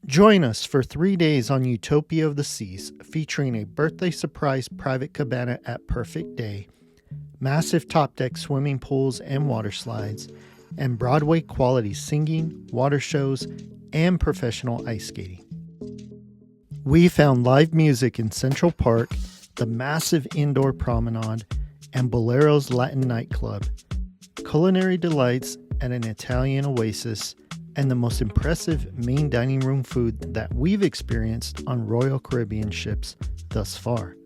Join us for 3 days on Utopia of the Seas, featuring a birthday surprise private cabana at Perfect Day, massive top deck swimming pools and water slides, and Broadway quality singing, water shows, and professional ice skating. We found live music in Central Park, the massive indoor promenade, and Boleros Latin nightclub, culinary delights at an Italian oasis, and the most impressive main dining room food that we've experienced on Royal Caribbean ships thus far.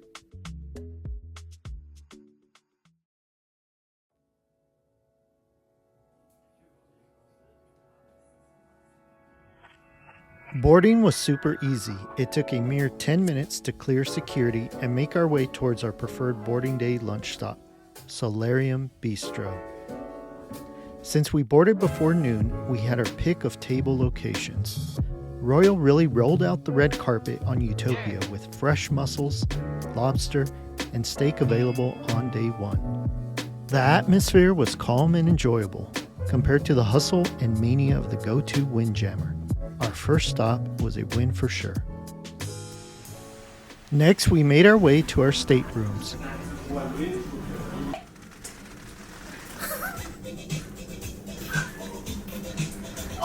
Boarding was super easy. It took a mere 10 minutes to clear security and make our way towards our preferred boarding day lunch stop, Solarium Bistro. Since we boarded before noon, we had our pick of table locations. Royal really rolled out the red carpet on Utopia with fresh mussels, lobster, and steak available on day one. The atmosphere was calm and enjoyable compared to the hustle and mania of the go-to Windjammer. Our first stop was a win for sure. Next, we made our way to our staterooms.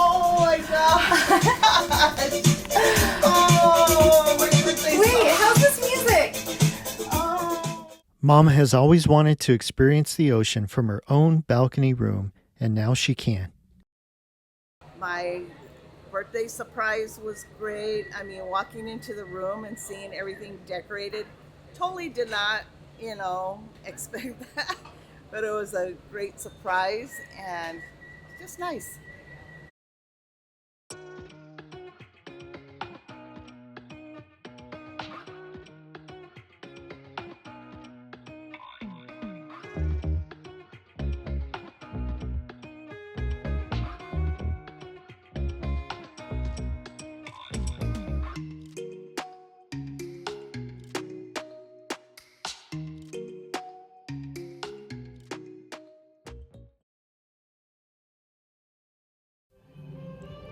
Oh my god! Oh, my birthday. Wait, how's this music? Oh. Mom has always wanted to experience the ocean from her own balcony room, and now she can. My birthday surprise was great. I mean, walking into the room and seeing everything decorated, totally did not, expect that. But it was a great surprise and just nice.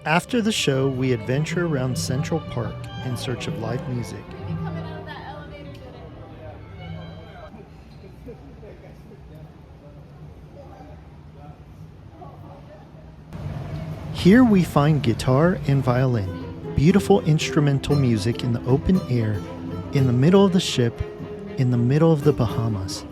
After the show, we adventure around Central Park in search of live music. Here we find guitar and violin, beautiful instrumental music in the open air, in the middle of the ship, in the middle of the Bahamas.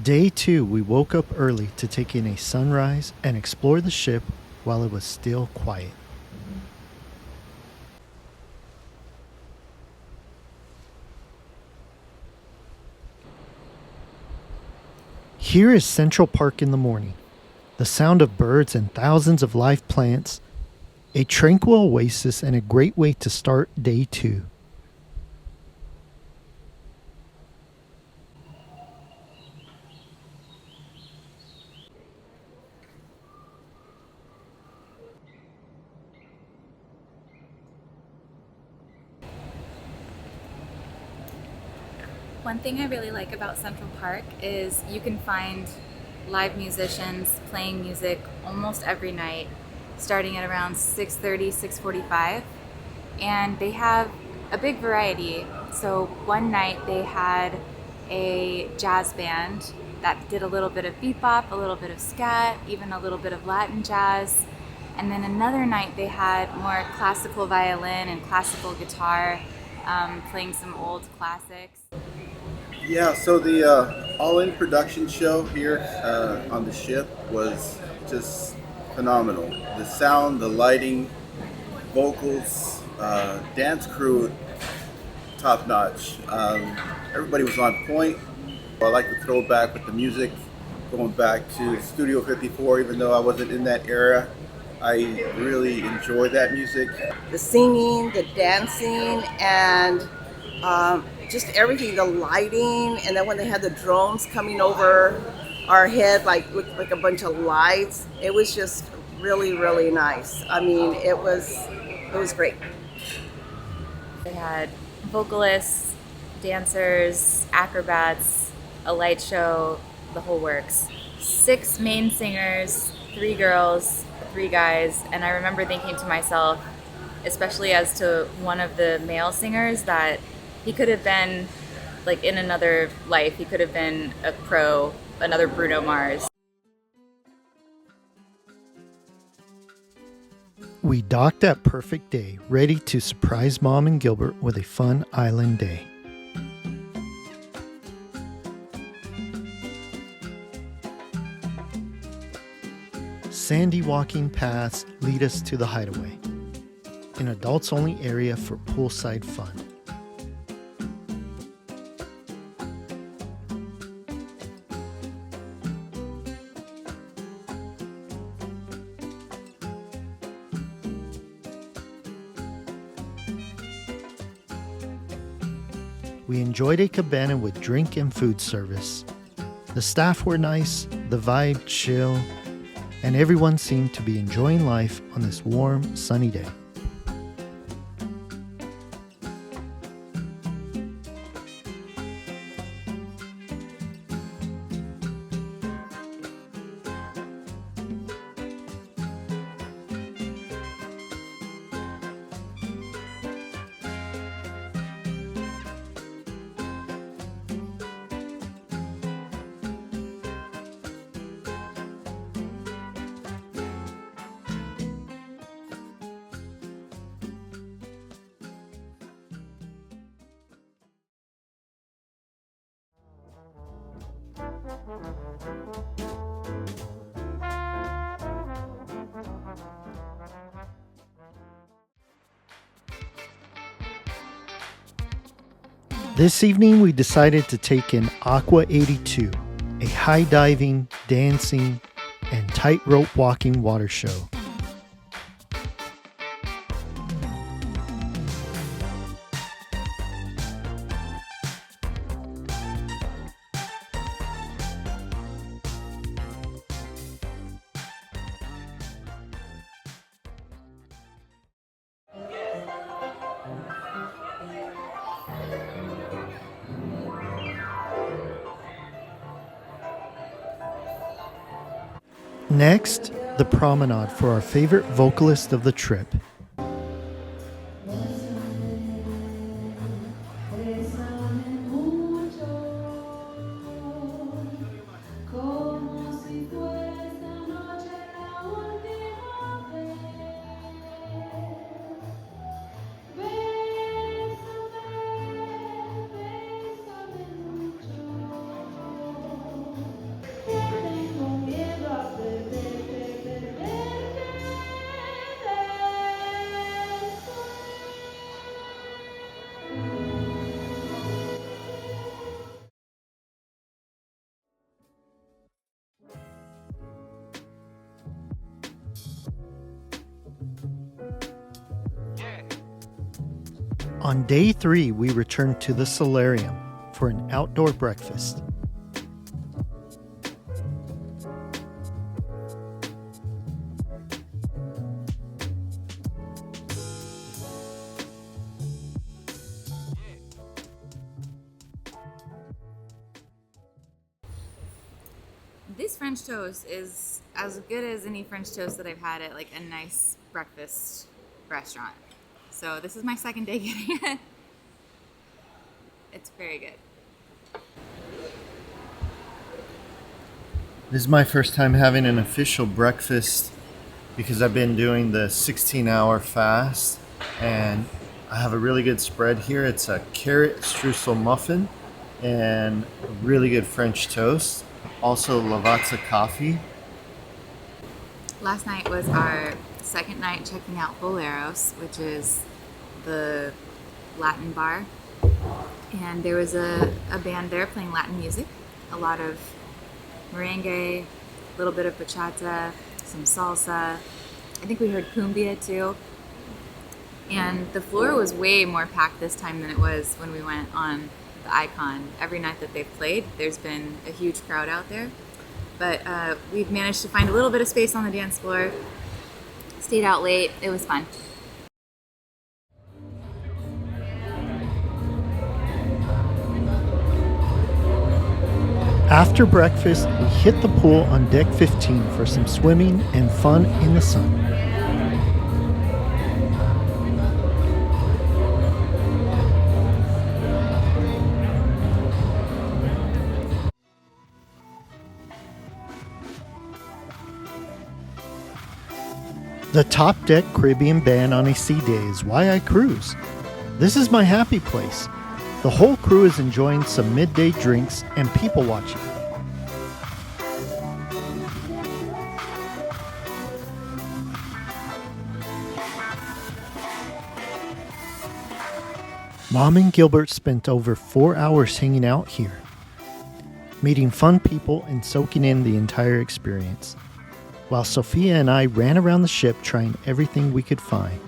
Day 2, we woke up early to take in a sunrise and explore the ship while it was still quiet. Here is Central Park in the morning. The sound of birds and thousands of live plants, a tranquil oasis and a great way to start day 2. One thing I really like about Central Park is you can find live musicians playing music almost every night, starting at around 6:30, 6:45, and they have a big variety. So one night they had a jazz band that did a little bit of bebop, a little bit of scat, even a little bit of Latin jazz. And then another night they had more classical violin and classical guitar, playing some old classics. Yeah, so the all-in production show here on the ship was just phenomenal. The sound, the lighting, vocals, dance crew, top-notch. Everybody was on point. I like the throwback with the music, going back to Studio 54, even though I wasn't in that era. I really enjoy that music. The singing, the dancing, and just everything, the lighting, and then when they had the drones coming over our head, like looked like a bunch of lights, it was just really, really nice. I mean, it was great. They had vocalists, dancers, acrobats, a light show, the whole works. 6 main singers, 3 girls, 3 guys, and I remember thinking to myself, especially as to one of the male singers, that he could have been, like in another life, he could have been a pro, another Bruno Mars. We docked at Perfect Day, ready to surprise Mom and Gilbert with a fun island day. Sandy walking paths lead us to the Hideaway, an adults-only area for poolside fun. We enjoyed a cabana with drink and food service. The staff were nice, the vibe chill, and everyone seemed to be enjoying life on this warm, sunny day. This evening we decided to take in Aqua80Too, a high diving, dancing, and tightrope walking water show. Next, the promenade for our favorite vocalist of the trip. On day 3, we returned to the solarium for an outdoor breakfast. This French toast is as good as any French toast that I've had at like a nice breakfast restaurant. So this is my second day getting it. It's very good. This is my first time having an official breakfast because I've been doing the 16-hour fast, and I have a really good spread here. It's a carrot streusel muffin and a really good French toast. Also Lavazza coffee. Last night was our second night checking out Boleros, which is the Latin bar. And there was a band there playing Latin music. A lot of merengue, a little bit of bachata, some salsa, I think we heard cumbia too. And the floor was way more packed this time than it was when we went on the Icon. Every night that they've played, there's been a huge crowd out there. But we've managed to find a little bit of space on the dance floor. Stayed out late. It was fun. After breakfast, we hit the pool on deck 15 for some swimming and fun in the sun. The top deck Caribbean band on a sea day is why I cruise. This is my happy place. The whole crew is enjoying some midday drinks and people watching. Mom and Gilbert spent over 4 hours hanging out here, meeting fun people and soaking in the entire experience, while Sophia and I ran around the ship trying everything we could find.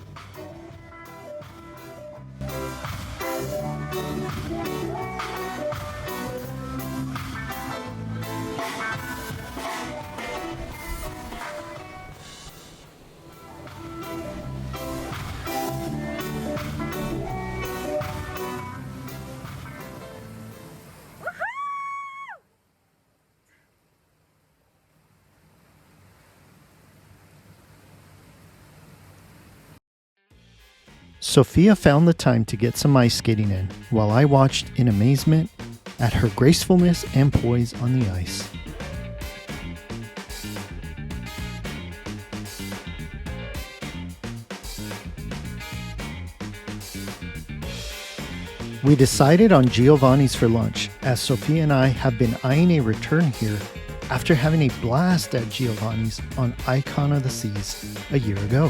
Sophia found the time to get some ice skating in, while I watched in amazement at her gracefulness and poise on the ice. We decided on Giovanni's for lunch, as Sophia and I have been eyeing a return here after having a blast at Giovanni's on Icon of the Seas a year ago.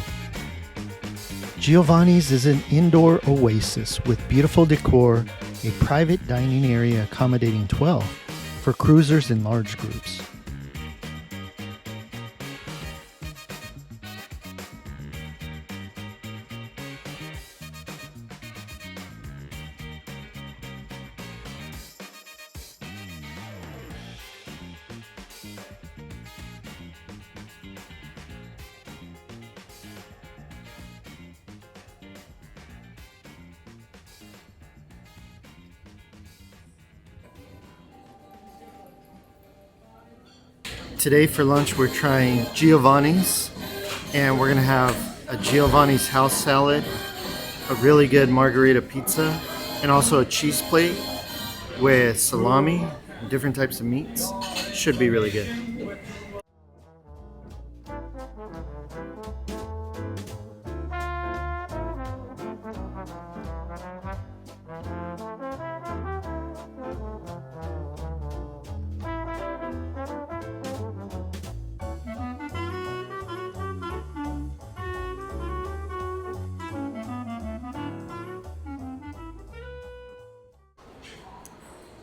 Giovanni's is an indoor oasis with beautiful decor, a private dining area accommodating 12 for cruisers in large groups. Today for lunch we're trying Giovanni's, and we're gonna have a Giovanni's house salad, a really good margarita pizza, and also a cheese plate with salami and different types of meats. Should be really good.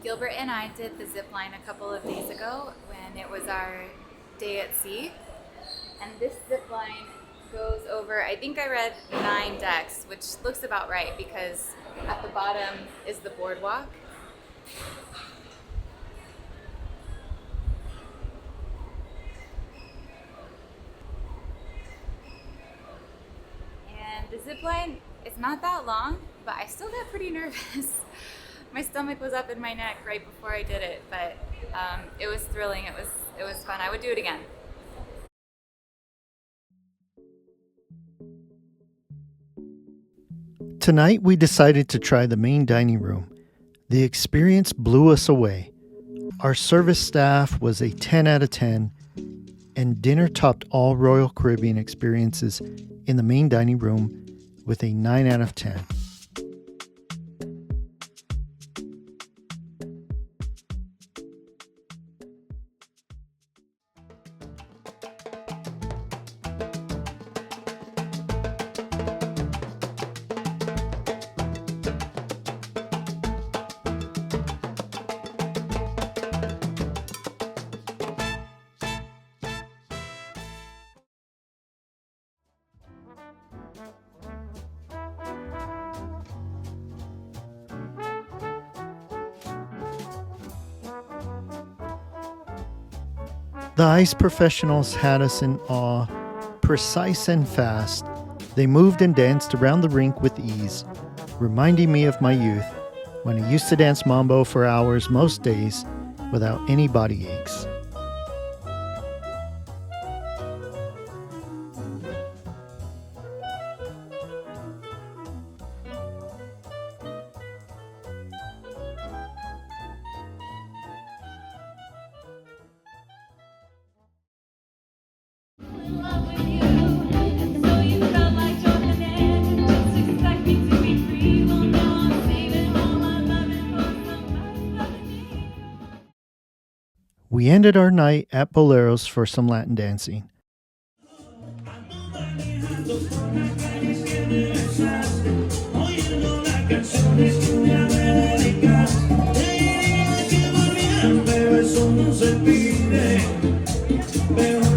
Gilbert and I did the zip line a couple of days ago when it was our day at sea. And this zip line goes over, I think I read 9 decks, which looks about right because at the bottom is the boardwalk. And the zip line, it's not that long, but I still got pretty nervous. My stomach was up in my neck right before I did it, but it was thrilling. It was fun. I would do it again. Tonight we decided to try the main dining room. The experience blew us away. Our service staff was a 10 out of 10, and dinner topped all Royal Caribbean experiences in the main dining room with a 9 out of 10. The ice professionals had us in awe, precise and fast. They moved and danced around the rink with ease, reminding me of my youth, when I used to dance mambo for hours most days without any body aches. We ended our night at Boleros for some Latin dancing. Pero